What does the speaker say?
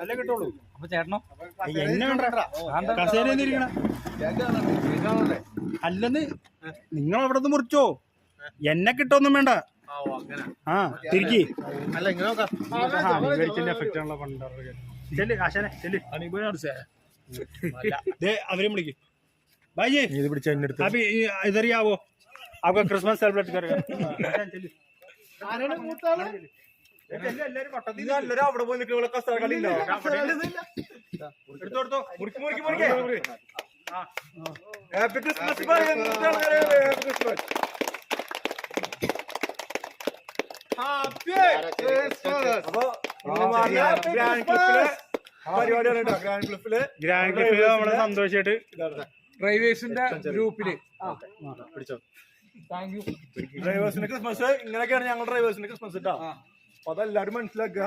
അല്ലേ കിട്ടുള്ളൂ. അപ്പൊ ചേട്ടനോ എന്നെ വേണ്ട കസേര അല്ലെന്ന് നിങ്ങൾ അവിടെ നിന്ന് മുറിച്ചോ, എന്നെ കിട്ടൊന്നും വേണ്ട. ആ തിരിക്കി എഫക്റ്റ് ആണല്ലോ അവരെ വിളിക്കും. भाई ഇത് പിടിച്ച अभी इधर ही आओ, आपका क्रिसमस सेलिब्रेट करेगा. എല്ലാരും അവിടെ പോയി നിൽക്കുന്ന കസേര കളി എടുത്തോ ഹാപ്പി ക്രിസ്മസ്. ഗ്രാൻഡ് ക്ലിപ്പില് നമ്മളെ സന്തോഷായിട്ട് ഡ്രൈവേഴ്സിന്റെ ഗ്രൂപ്പില് ഡ്രൈവേഴ്സിന്റെ ക്രിസ്മസ് ഇങ്ങനെയൊക്കെയാണ് ഞങ്ങൾ ഡ്രൈവേഴ്സിന്റെ ക്രിസ്മസ് കേട്ടോ. അപ്പൊ അതെല്ലാരും മനസ്സിലാക്കുക.